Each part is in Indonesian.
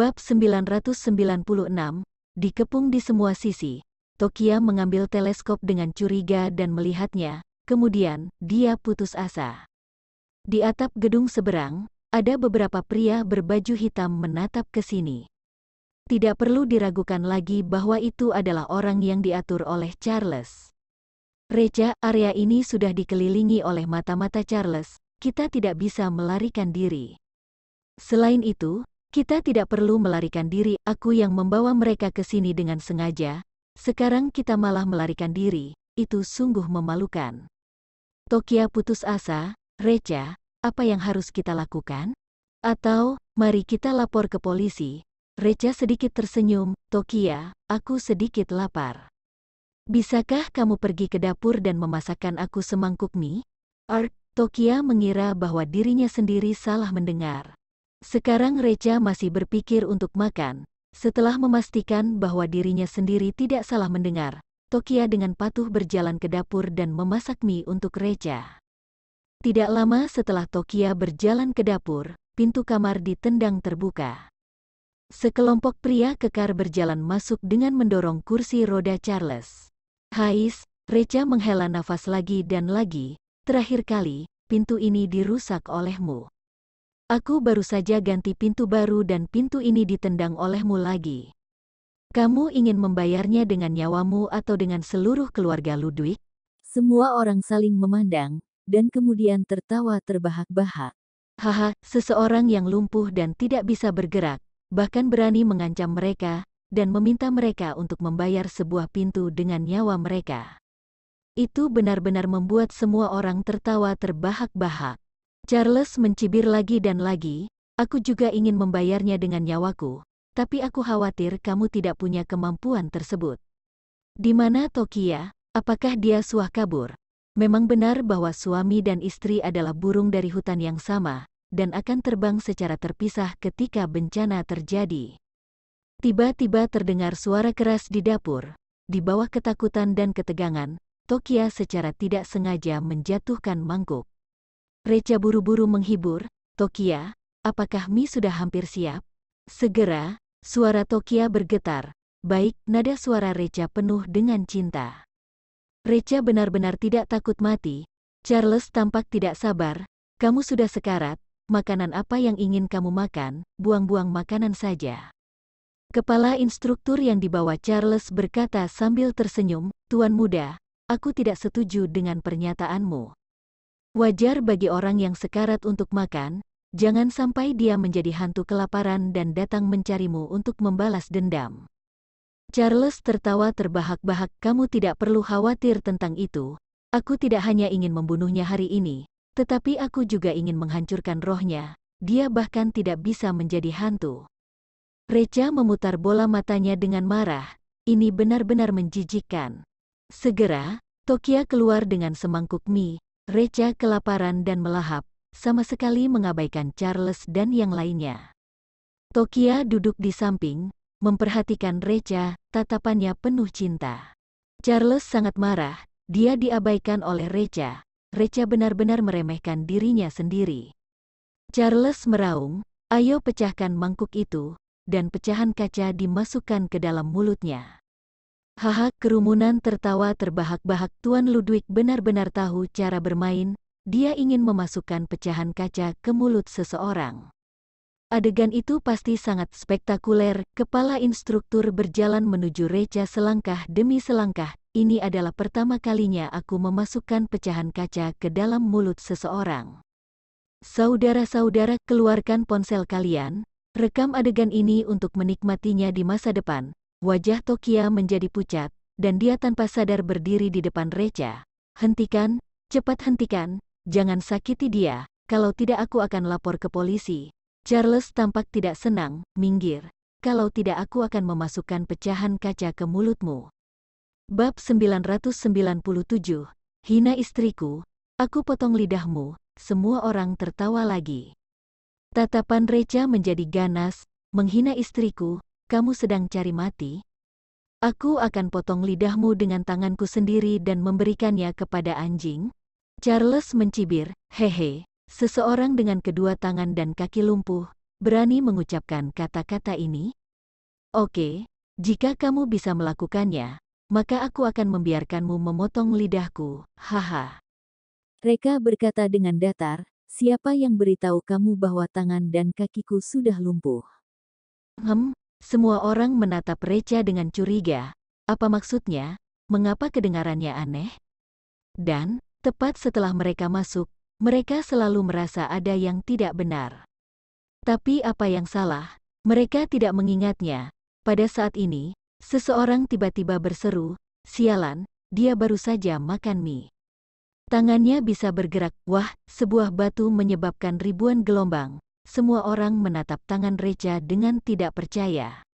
Bab 996, dikepung di semua sisi. Tokia mengambil teleskop dengan curiga dan melihatnya, kemudian dia putus asa. Di atap gedung seberang, ada beberapa pria berbaju hitam menatap ke sini. Tidak perlu diragukan lagi bahwa itu adalah orang yang diatur oleh Charles. Reca, area ini sudah dikelilingi oleh mata-mata Charles, kita tidak bisa melarikan diri. Selain itu, kita tidak perlu melarikan diri, aku yang membawa mereka ke sini dengan sengaja. Sekarang kita malah melarikan diri, itu sungguh memalukan. Tokia putus asa, Reca, apa yang harus kita lakukan? Atau, mari kita lapor ke polisi. Reca sedikit tersenyum, Tokia, aku sedikit lapar. Bisakah kamu pergi ke dapur dan memasakkan aku semangkuk mie? Tokia mengira bahwa dirinya sendiri salah mendengar. Sekarang Reca masih berpikir untuk makan. Setelah memastikan bahwa dirinya sendiri tidak salah mendengar, Tokia dengan patuh berjalan ke dapur dan memasak mie untuk Reca. Tidak lama setelah Tokia berjalan ke dapur, pintu kamar ditendang terbuka. Sekelompok pria kekar berjalan masuk dengan mendorong kursi roda Charles. Hais, Reca menghela nafas lagi dan lagi, terakhir kali, pintu ini dirusak olehmu. Aku baru saja ganti pintu baru dan pintu ini ditendang olehmu lagi. Kamu ingin membayarnya dengan nyawamu atau dengan seluruh keluarga Ludwig? Semua orang saling memandang, dan kemudian tertawa terbahak-bahak. Haha, seseorang yang lumpuh dan tidak bisa bergerak, bahkan berani mengancam mereka, dan meminta mereka untuk membayar sebuah pintu dengan nyawa mereka. Itu benar-benar membuat semua orang tertawa terbahak-bahak. Charles mencibir lagi dan lagi, aku juga ingin membayarnya dengan nyawaku, tapi aku khawatir kamu tidak punya kemampuan tersebut. Di mana Tokia? Apakah dia suah kabur? Memang benar bahwa suami dan istri adalah burung dari hutan yang sama, dan akan terbang secara terpisah ketika bencana terjadi. Tiba-tiba terdengar suara keras di dapur. Di bawah ketakutan dan ketegangan, Tokia secara tidak sengaja menjatuhkan mangkuk. Reca buru-buru menghibur, Tokia, apakah mie sudah hampir siap? Segera, suara Tokia bergetar. Baik, nada suara Reca penuh dengan cinta. Reca benar-benar tidak takut mati. Charles tampak tidak sabar. Kamu sudah sekarat, makanan apa yang ingin kamu makan, buang-buang makanan saja. Kepala instruktur yang dibawa Charles berkata sambil tersenyum, Tuan muda, aku tidak setuju dengan pernyataanmu. Wajar bagi orang yang sekarat untuk makan, jangan sampai dia menjadi hantu kelaparan dan datang mencarimu untuk membalas dendam. Charles tertawa terbahak-bahak, kamu tidak perlu khawatir tentang itu. Aku tidak hanya ingin membunuhnya hari ini, tetapi aku juga ingin menghancurkan rohnya. Dia bahkan tidak bisa menjadi hantu. Reca memutar bola matanya dengan marah. Ini benar-benar menjijikkan. Segera, Tokia keluar dengan semangkuk mie. Reca kelaparan dan melahap, sama sekali mengabaikan Charles dan yang lainnya. Tokia duduk di samping, memperhatikan Reca, tatapannya penuh cinta. Charles sangat marah, dia diabaikan oleh Reca. Reca benar-benar meremehkan dirinya sendiri. Charles meraung, ayo pecahkan mangkuk itu, dan pecahan kaca dimasukkan ke dalam mulutnya. Haha, kerumunan tertawa terbahak-bahak. Tuan Ludwig benar-benar tahu cara bermain, dia ingin memasukkan pecahan kaca ke mulut seseorang. Adegan itu pasti sangat spektakuler. Kepala instruktur berjalan menuju Reca selangkah demi selangkah. Ini adalah pertama kalinya aku memasukkan pecahan kaca ke dalam mulut seseorang. Saudara-saudara, keluarkan ponsel kalian, rekam adegan ini untuk menikmatinya di masa depan. Wajah Tokia menjadi pucat, dan dia tanpa sadar berdiri di depan Reca. Hentikan, cepat hentikan, jangan sakiti dia, kalau tidak aku akan lapor ke polisi. Charles tampak tidak senang, minggir, kalau tidak aku akan memasukkan pecahan kaca ke mulutmu. Bab 997, hina istriku, aku potong lidahmu, semua orang tertawa lagi. Tatapan Reca menjadi ganas, menghina istriku, kamu sedang cari mati? Aku akan potong lidahmu dengan tanganku sendiri dan memberikannya kepada anjing. Charles mencibir, hehe, seseorang dengan kedua tangan dan kaki lumpuh, berani mengucapkan kata-kata ini? Oke, jika kamu bisa melakukannya, maka aku akan membiarkanmu memotong lidahku, haha. Reka berkata dengan datar, siapa yang beritahu kamu bahwa tangan dan kakiku sudah lumpuh? Semua orang menatap Reca dengan curiga. Apa maksudnya? Mengapa kedengarannya aneh? Dan, tepat setelah mereka masuk, mereka selalu merasa ada yang tidak benar. Tapi apa yang salah? Mereka tidak mengingatnya. Pada saat ini, seseorang tiba-tiba berseru, "Sialan, dia baru saja makan mie." Tangannya bisa bergerak. Wah, sebuah batu menyebabkan ribuan gelombang. Semua orang menatap tangan Reca dengan tidak percaya.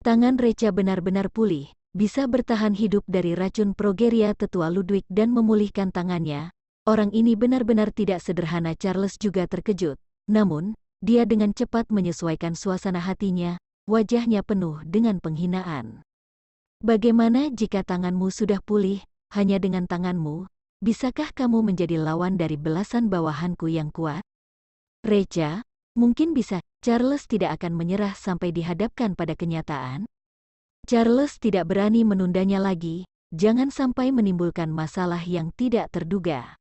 Tangan Reca benar-benar pulih, bisa bertahan hidup dari racun progeria tetua Ludwig dan memulihkan tangannya. Orang ini benar-benar tidak sederhana. Charles juga terkejut. Namun, dia dengan cepat menyesuaikan suasana hatinya, wajahnya penuh dengan penghinaan. Bagaimana jika tanganmu sudah pulih, hanya dengan tanganmu, bisakah kamu menjadi lawan dari belasan bawahanku yang kuat? Reca, mungkin bisa. Charles tidak akan menyerah sampai dihadapkan pada kenyataan. Charles tidak berani menundanya lagi, jangan sampai menimbulkan masalah yang tidak terduga.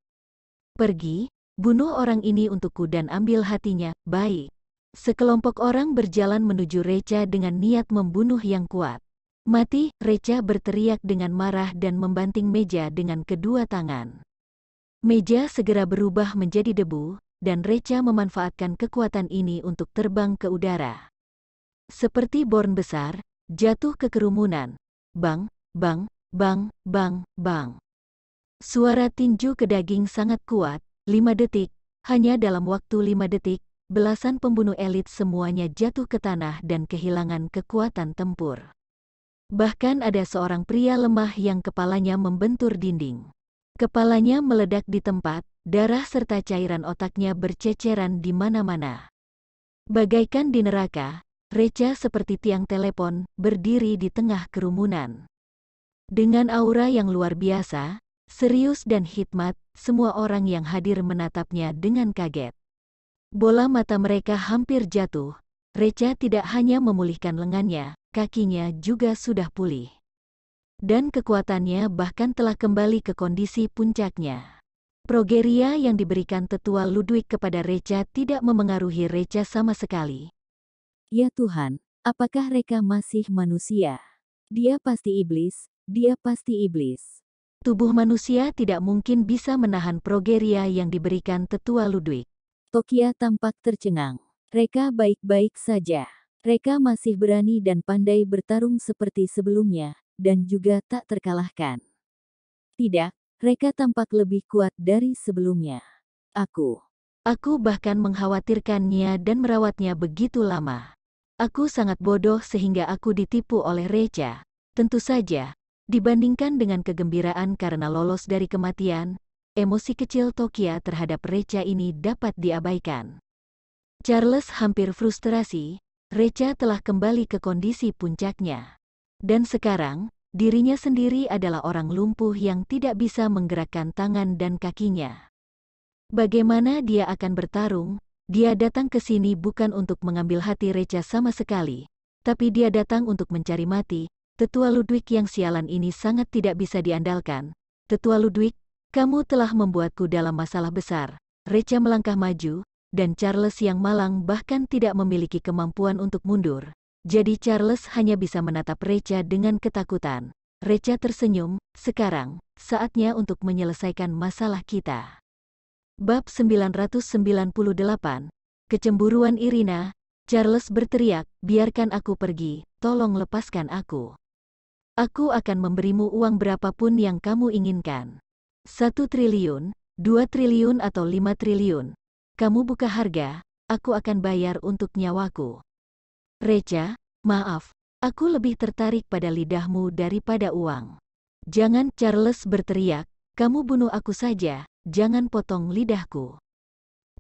Pergi, bunuh orang ini untukku dan ambil hatinya. Baik. Sekelompok orang berjalan menuju Reca dengan niat membunuh yang kuat. Mati, Reca berteriak dengan marah dan membanting meja dengan kedua tangan. Meja segera berubah menjadi debu, dan Reca memanfaatkan kekuatan ini untuk terbang ke udara. Seperti born besar, jatuh ke kerumunan. Bang, bang, bang, bang, bang. Suara tinju ke daging sangat kuat. 5 detik, hanya dalam waktu 5 detik, belasan pembunuh elit semuanya jatuh ke tanah dan kehilangan kekuatan tempur. Bahkan ada seorang pria lemah yang kepalanya membentur dinding. Kepalanya meledak di tempat, darah serta cairan otaknya berceceran di mana-mana. Bagaikan di neraka, Reca seperti tiang telepon, berdiri di tengah kerumunan. Dengan aura yang luar biasa, serius dan hikmat, semua orang yang hadir menatapnya dengan kaget. Bola mata mereka hampir jatuh. Reca tidak hanya memulihkan lengannya, kakinya juga sudah pulih. Dan kekuatannya bahkan telah kembali ke kondisi puncaknya. Progeria yang diberikan tetua Ludwig kepada Reca tidak memengaruhi Reca sama sekali. Ya Tuhan, apakah Reka masih manusia? Dia pasti iblis, dia pasti iblis. Tubuh manusia tidak mungkin bisa menahan progeria yang diberikan tetua Ludwig. Tokia tampak tercengang. Reka baik-baik saja. Reka masih berani dan pandai bertarung seperti sebelumnya, dan juga tak terkalahkan. Tidak, Reka tampak lebih kuat dari sebelumnya. Aku bahkan mengkhawatirkannya dan merawatnya begitu lama. Aku sangat bodoh sehingga aku ditipu oleh Reca. Tentu saja, dibandingkan dengan kegembiraan karena lolos dari kematian, emosi kecil Tokia terhadap Reca ini dapat diabaikan. Charles hampir frustrasi, Reca telah kembali ke kondisi puncaknya. Dan sekarang, dirinya sendiri adalah orang lumpuh yang tidak bisa menggerakkan tangan dan kakinya. Bagaimana dia akan bertarung? Dia datang ke sini bukan untuk mengambil hati Reca sama sekali, tapi dia datang untuk mencari mati. Tetua Ludwig yang sialan ini sangat tidak bisa diandalkan. Tetua Ludwig, kamu telah membuatku dalam masalah besar. Reca melangkah maju, dan Charles yang malang bahkan tidak memiliki kemampuan untuk mundur. Jadi Charles hanya bisa menatap Reca dengan ketakutan. Reca tersenyum, sekarang, saatnya untuk menyelesaikan masalah kita. Bab 998, Kecemburuan Irina. Charles berteriak, biarkan aku pergi, tolong lepaskan aku. Aku akan memberimu uang berapapun yang kamu inginkan. 1 triliun, 2 triliun atau 5 triliun. Kamu buka harga, aku akan bayar untuk nyawaku. Reca, maaf, aku lebih tertarik pada lidahmu daripada uang. Jangan, Charles berteriak, kamu bunuh aku saja, jangan potong lidahku.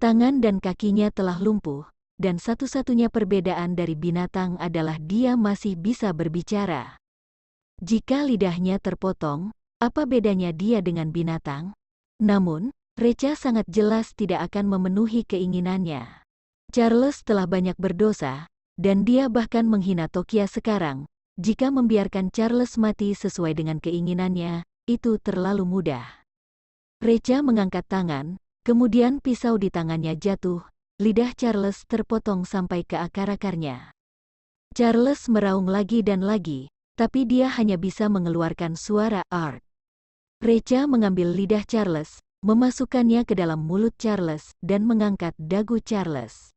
Tangan dan kakinya telah lumpuh, dan satu-satunya perbedaan dari binatang adalah dia masih bisa berbicara. Jika lidahnya terpotong, apa bedanya dia dengan binatang? Namun, Reca sangat jelas tidak akan memenuhi keinginannya. Charles telah banyak berdosa, dan dia bahkan menghina Tokia sekarang. Jika membiarkan Charles mati sesuai dengan keinginannya, itu terlalu mudah. Recha mengangkat tangan, kemudian pisau di tangannya jatuh, lidah Charles terpotong sampai ke akar-akarnya. Charles meraung lagi dan lagi, tapi dia hanya bisa mengeluarkan suara "arg". Recha mengambil lidah Charles, memasukkannya ke dalam mulut Charles, dan mengangkat dagu Charles.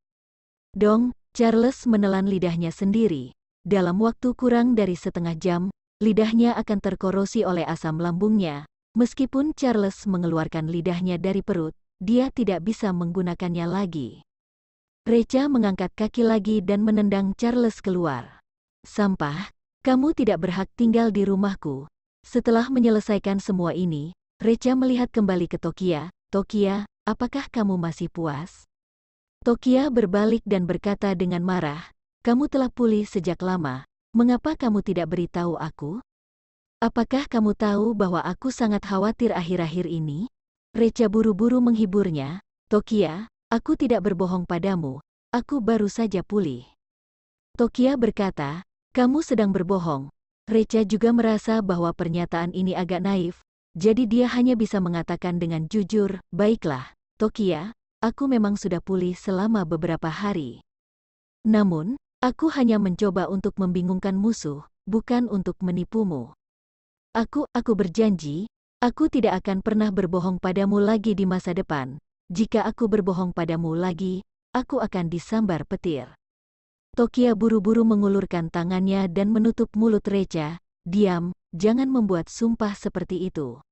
Dong, Charles menelan lidahnya sendiri. Dalam waktu kurang dari setengah jam, lidahnya akan terkorosi oleh asam lambungnya. Meskipun Charles mengeluarkan lidahnya dari perut, dia tidak bisa menggunakannya lagi. Recha mengangkat kaki lagi dan menendang Charles keluar. "Sampah, kamu tidak berhak tinggal di rumahku." Setelah menyelesaikan semua ini, Recha melihat kembali ke Tokia. "Tokia, apakah kamu masih puas?" Tokia berbalik dan berkata dengan marah, "Kamu telah pulih sejak lama, mengapa kamu tidak beritahu aku? Apakah kamu tahu bahwa aku sangat khawatir akhir-akhir ini?" Recha buru-buru menghiburnya, "Tokia, aku tidak berbohong padamu, aku baru saja pulih." Tokia berkata, "Kamu sedang berbohong." Recha juga merasa bahwa pernyataan ini agak naif, jadi dia hanya bisa mengatakan dengan jujur, "Baiklah, Tokia, aku memang sudah pulih selama beberapa hari. Namun, aku hanya mencoba untuk membingungkan musuh, bukan untuk menipumu. Aku berjanji, aku tidak akan pernah berbohong padamu lagi di masa depan. Jika aku berbohong padamu lagi, aku akan disambar petir." Tokia buru-buru mengulurkan tangannya dan menutup mulut Recha. "Diam, jangan membuat sumpah seperti itu.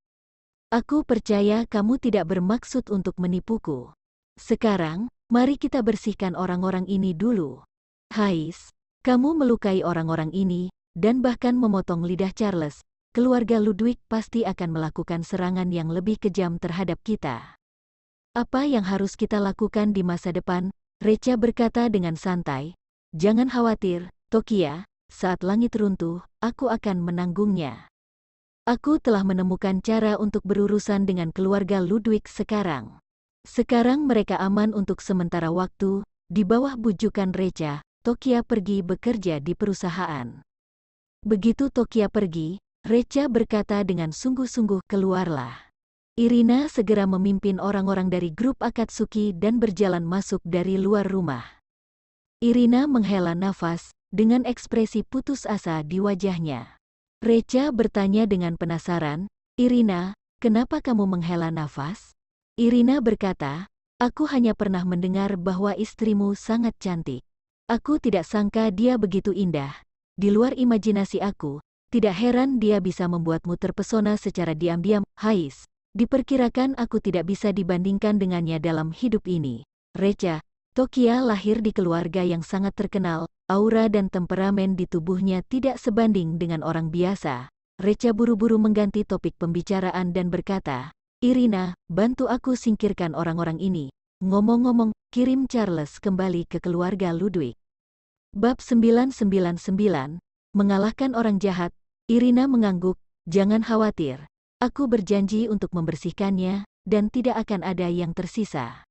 Aku percaya kamu tidak bermaksud untuk menipuku. Sekarang, mari kita bersihkan orang-orang ini dulu." "Hais, kamu melukai orang-orang ini, dan bahkan memotong lidah Charles. Keluarga Ludwig pasti akan melakukan serangan yang lebih kejam terhadap kita. Apa yang harus kita lakukan di masa depan?" Recha berkata dengan santai. "Jangan khawatir, Tokia, saat langit runtuh, aku akan menanggungnya. Aku telah menemukan cara untuk berurusan dengan keluarga Ludwig sekarang." Sekarang mereka aman untuk sementara waktu. Di bawah bujukan Recha, Tokia pergi bekerja di perusahaan. Begitu Tokia pergi, Recha berkata dengan sungguh-sungguh, "Keluarlah." Irina segera memimpin orang-orang dari grup Akatsuki dan berjalan masuk dari luar rumah. Irina menghela nafas, dengan ekspresi putus asa di wajahnya. Recha bertanya dengan penasaran, "Irina, kenapa kamu menghela nafas?" Irina berkata, "Aku hanya pernah mendengar bahwa istrimu sangat cantik. Aku tidak sangka dia begitu indah. Di luar imajinasi aku, tidak heran dia bisa membuatmu terpesona secara diam-diam. Hais, diperkirakan aku tidak bisa dibandingkan dengannya dalam hidup ini." Recha, Tokia lahir di keluarga yang sangat terkenal, aura dan temperamen di tubuhnya tidak sebanding dengan orang biasa. Recha buru-buru mengganti topik pembicaraan dan berkata, "Irina, bantu aku singkirkan orang-orang ini. Ngomong-ngomong, kirim Charles kembali ke keluarga Ludwig." Bab 999, mengalahkan orang jahat. Irina mengangguk, "Jangan khawatir. Aku berjanji untuk membersihkannya, dan tidak akan ada yang tersisa."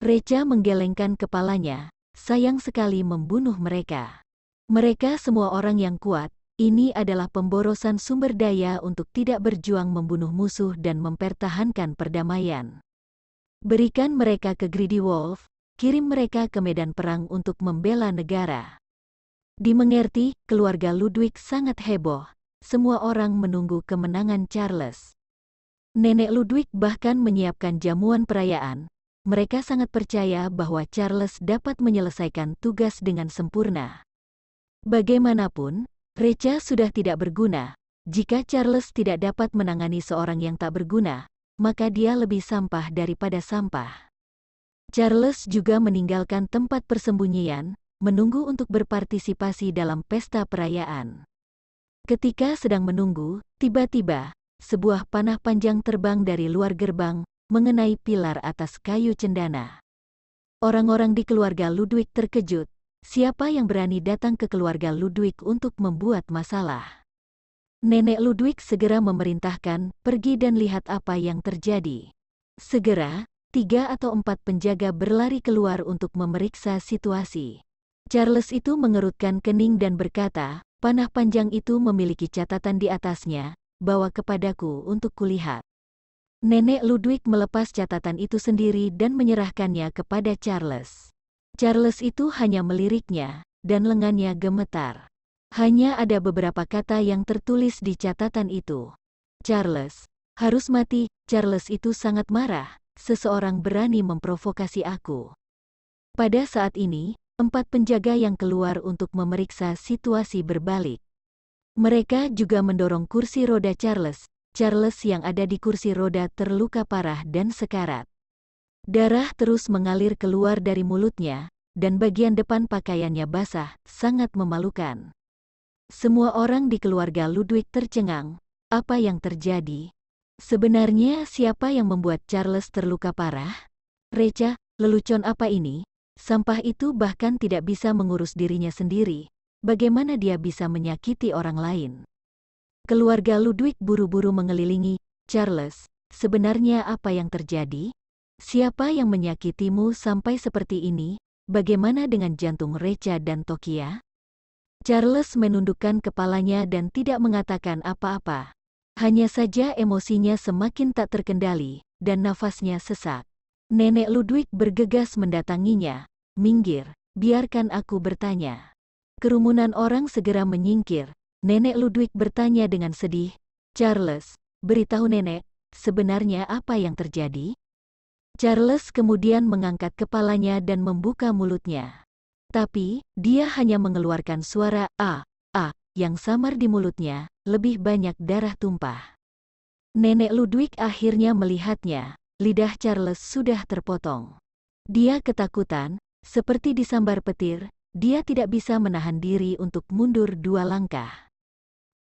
Recha menggelengkan kepalanya, sayang sekali membunuh mereka. Mereka semua orang yang kuat, ini adalah pemborosan sumber daya untuk tidak berjuang membunuh musuh dan mempertahankan perdamaian. Berikan mereka ke Greedy Wolf, kirim mereka ke medan perang untuk membela negara. Dimengerti, keluarga Ludwig sangat heboh, semua orang menunggu kemenangan Charles. Nenek Ludwig bahkan menyiapkan jamuan perayaan. Mereka sangat percaya bahwa Charles dapat menyelesaikan tugas dengan sempurna. Bagaimanapun, Recha sudah tidak berguna. Jika Charles tidak dapat menangani seorang yang tak berguna, maka dia lebih sampah daripada sampah. Charles juga meninggalkan tempat persembunyian, menunggu untuk berpartisipasi dalam pesta perayaan. Ketika sedang menunggu, tiba-tiba, sebuah panah panjang terbang dari luar gerbang, mengenai pilar atas kayu cendana. Orang-orang di keluarga Ludwig terkejut. Siapa yang berani datang ke keluarga Ludwig untuk membuat masalah? Nenek Ludwig segera memerintahkan, "Pergi dan lihat apa yang terjadi." Segera, 3 atau 4 penjaga berlari keluar untuk memeriksa situasi. Charles itu mengerutkan kening dan berkata, "Panah panjang itu memiliki catatan di atasnya, bawa kepadaku untuk kulihat." Nenek Ludwig melepas catatan itu sendiri dan menyerahkannya kepada Charles. Charles itu hanya meliriknya, dan lengannya gemetar. Hanya ada beberapa kata yang tertulis di catatan itu. Charles, harus mati. Charles itu sangat marah. Seseorang berani memprovokasi aku. Pada saat ini, 4 penjaga yang keluar untuk memeriksa situasi berbalik. Mereka juga mendorong kursi roda Charles. Charles yang ada di kursi roda terluka parah dan sekarat. Darah terus mengalir keluar dari mulutnya, dan bagian depan pakaiannya basah, sangat memalukan. Semua orang di keluarga Ludwig tercengang. Apa yang terjadi? Sebenarnya siapa yang membuat Charles terluka parah? Reca, lelucon apa ini? Sampah itu bahkan tidak bisa mengurus dirinya sendiri. Bagaimana dia bisa menyakiti orang lain? Keluarga Ludwig buru-buru mengelilingi. Charles, sebenarnya apa yang terjadi? Siapa yang menyakitimu sampai seperti ini? Bagaimana dengan jantung Reca dan Tokia? Charles menundukkan kepalanya dan tidak mengatakan apa-apa. Hanya saja emosinya semakin tak terkendali, dan nafasnya sesak. Nenek Ludwig bergegas mendatanginya. "Minggir, biarkan aku bertanya." Kerumunan orang segera menyingkir. Nenek Ludwig bertanya dengan sedih, "Charles, beritahu nenek, sebenarnya apa yang terjadi?" Charles kemudian mengangkat kepalanya dan membuka mulutnya. Tapi, dia hanya mengeluarkan suara "a" yang samar di mulutnya, lebih banyak darah tumpah. Nenek Ludwig akhirnya melihatnya, lidah Charles sudah terpotong. Dia ketakutan, seperti disambar petir, dia tidak bisa menahan diri untuk mundur 2 langkah.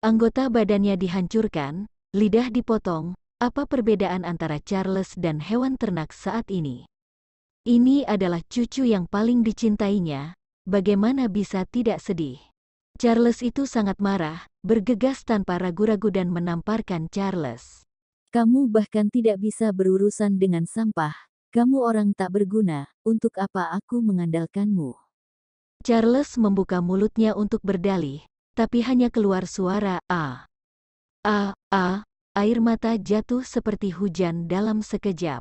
Anggota badannya dihancurkan, lidah dipotong. Apa perbedaan antara Charles dan hewan ternak saat ini? Ini adalah cucu yang paling dicintainya, bagaimana bisa tidak sedih? Charles itu sangat marah, bergegas tanpa ragu-ragu dan menamparkan Charles. Kamu bahkan tidak bisa berurusan dengan sampah. Kamu orang tak berguna, untuk apa aku mengandalkanmu? Charles membuka mulutnya untuk berdalih, tapi hanya keluar suara "a". Air mata jatuh seperti hujan dalam sekejap.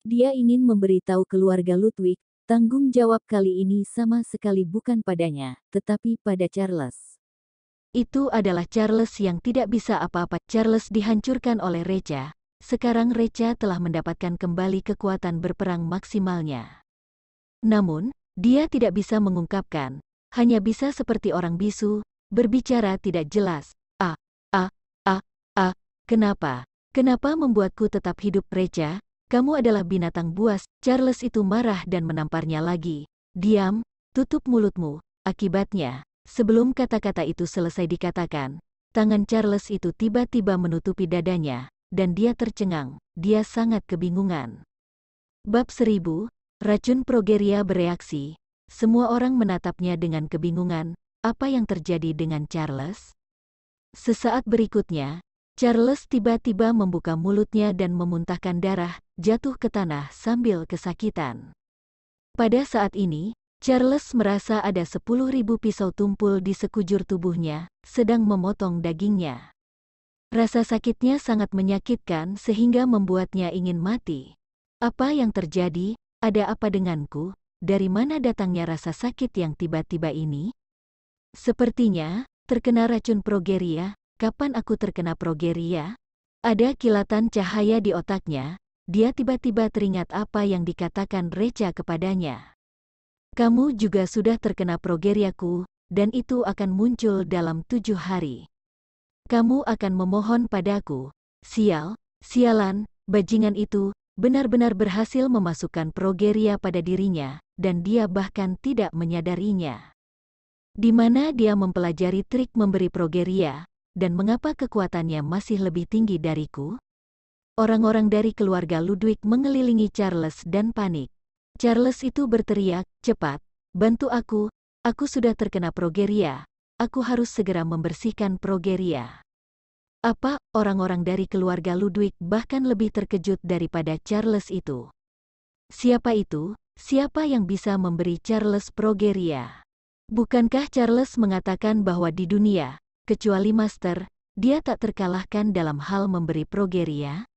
Dia ingin memberitahu keluarga Ludwig, tanggung jawab kali ini sama sekali bukan padanya, tetapi pada Charles. Itu adalah Charles yang tidak bisa apa-apa. Charles dihancurkan oleh Reca. Sekarang Reca telah mendapatkan kembali kekuatan berperang maksimalnya. Namun, dia tidak bisa mengungkapkan, hanya bisa seperti orang bisu, berbicara tidak jelas. Kenapa? Kenapa membuatku tetap hidup, Reca? Kamu adalah binatang buas. Charles itu marah dan menamparnya lagi. "Diam, tutup mulutmu." Akibatnya, sebelum kata-kata itu selesai dikatakan, tangan Charles itu tiba-tiba menutupi dadanya, dan dia tercengang. Dia sangat kebingungan. Bab 1000, racun progeria bereaksi. Semua orang menatapnya dengan kebingungan. Apa yang terjadi dengan Charles? Sesaat berikutnya, Charles tiba-tiba membuka mulutnya dan memuntahkan darah, jatuh ke tanah sambil kesakitan. Pada saat ini, Charles merasa ada 10.000 pisau tumpul di sekujur tubuhnya, sedang memotong dagingnya. Rasa sakitnya sangat menyakitkan sehingga membuatnya ingin mati. Apa yang terjadi? Ada apa denganku? Dari mana datangnya rasa sakit yang tiba-tiba ini? Sepertinya, terkena racun progeria. Kapan aku terkena progeria? Ada kilatan cahaya di otaknya. Dia tiba-tiba teringat apa yang dikatakan Reca kepadanya. "Kamu juga sudah terkena progeriaku, dan itu akan muncul dalam 7 hari. Kamu akan memohon padaku." Sialan, bajingan itu benar-benar berhasil memasukkan progeria pada dirinya, dan dia bahkan tidak menyadarinya. Di mana dia mempelajari trik memberi progeria, dan mengapa kekuatannya masih lebih tinggi dariku? Orang-orang dari keluarga Ludwig mengelilingi Charles dan panik. Charles itu berteriak, "Cepat, bantu aku sudah terkena progeria, aku harus segera membersihkan progeria." Apa, orang-orang dari keluarga Ludwig bahkan lebih terkejut daripada Charles itu. Siapa itu? Siapa yang bisa memberi Charles progeria? Bukankah Charles mengatakan bahwa di dunia, kecuali Master, dia tak terkalahkan dalam hal memberi progeria?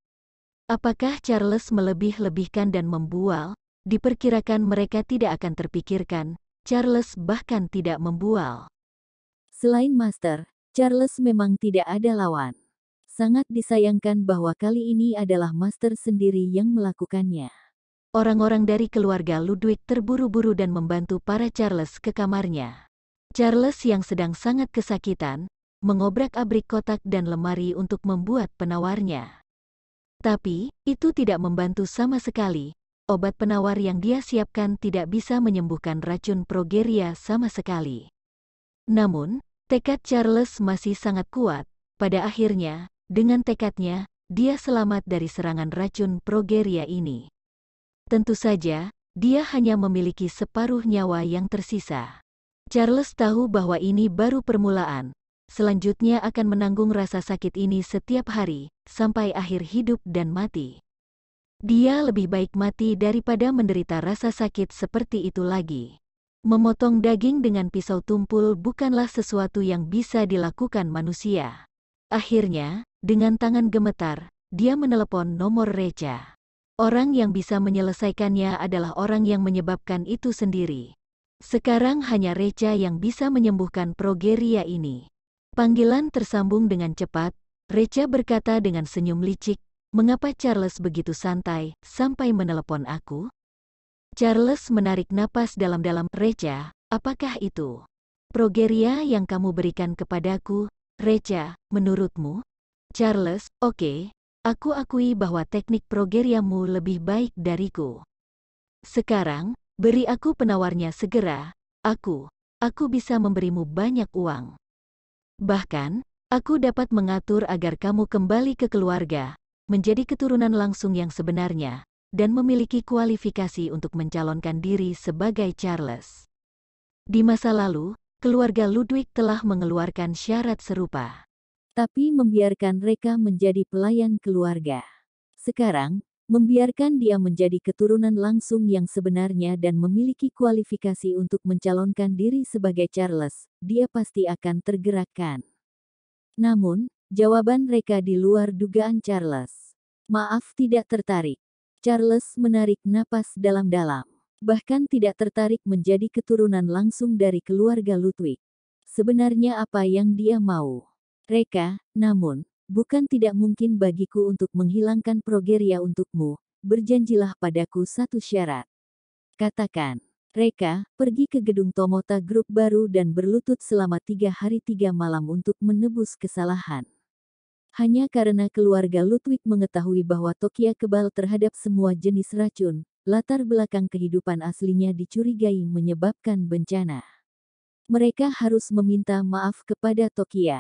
Apakah Charles melebih-lebihkan dan membual? Diperkirakan mereka tidak akan terpikirkan, Charles bahkan tidak membual. Selain Master, Charles memang tidak ada lawan. Sangat disayangkan bahwa kali ini adalah Master sendiri yang melakukannya. Orang-orang dari keluarga Ludwig terburu-buru dan membantu para Charles ke kamarnya. Charles yang sedang sangat kesakitan, mengobrak-abrik kotak dan lemari untuk membuat penawarnya. Tapi, itu tidak membantu sama sekali. Obat penawar yang dia siapkan tidak bisa menyembuhkan racun progeria sama sekali. Namun, tekad Charles masih sangat kuat. Pada akhirnya, dengan tekadnya, dia selamat dari serangan racun progeria ini. Tentu saja, dia hanya memiliki separuh nyawa yang tersisa. Charles tahu bahwa ini baru permulaan. Selanjutnya akan menanggung rasa sakit ini setiap hari, sampai akhir hidup dan mati. Dia lebih baik mati daripada menderita rasa sakit seperti itu lagi. Memotong daging dengan pisau tumpul bukanlah sesuatu yang bisa dilakukan manusia. Akhirnya, dengan tangan gemetar, dia menelepon nomor Recha. Orang yang bisa menyelesaikannya adalah orang yang menyebabkan itu sendiri. Sekarang hanya Recha yang bisa menyembuhkan progeria ini. Panggilan tersambung dengan cepat, Recha berkata dengan senyum licik, "Mengapa Charles begitu santai, sampai menelepon aku?" Charles menarik napas dalam-dalam. "Recha, apakah itu progeria yang kamu berikan kepadaku, Recha, menurutmu?" Charles, "Oke, aku akui bahwa teknik progeriamu lebih baik dariku. Sekarang, beri aku penawarnya segera, aku bisa memberimu banyak uang. Bahkan, aku dapat mengatur agar kamu kembali ke keluarga, menjadi keturunan langsung yang sebenarnya, dan memiliki kualifikasi untuk mencalonkan diri sebagai Charles." Di masa lalu, keluarga Ludwig telah mengeluarkan syarat serupa. Tapi membiarkan Reka menjadi pelayan keluarga. Sekarang, membiarkan dia menjadi keturunan langsung yang sebenarnya dan memiliki kualifikasi untuk mencalonkan diri sebagai Charles, dia pasti akan tergerakkan. Namun, jawaban Reka di luar dugaan Charles. "Maaf, tidak tertarik." Charles menarik napas dalam-dalam. Bahkan tidak tertarik menjadi keturunan langsung dari keluarga Ludwig. Sebenarnya apa yang dia mau? "Reka, namun, bukan tidak mungkin bagiku untuk menghilangkan progeria untukmu, berjanjilah padaku satu syarat." Katakan. Reka pergi ke gedung Tomota Group baru dan berlutut selama 3 hari 3 malam untuk menebus kesalahan. Hanya karena keluarga Ludwig mengetahui bahwa Tokia kebal terhadap semua jenis racun, latar belakang kehidupan aslinya dicurigai menyebabkan bencana. Mereka harus meminta maaf kepada Tokia.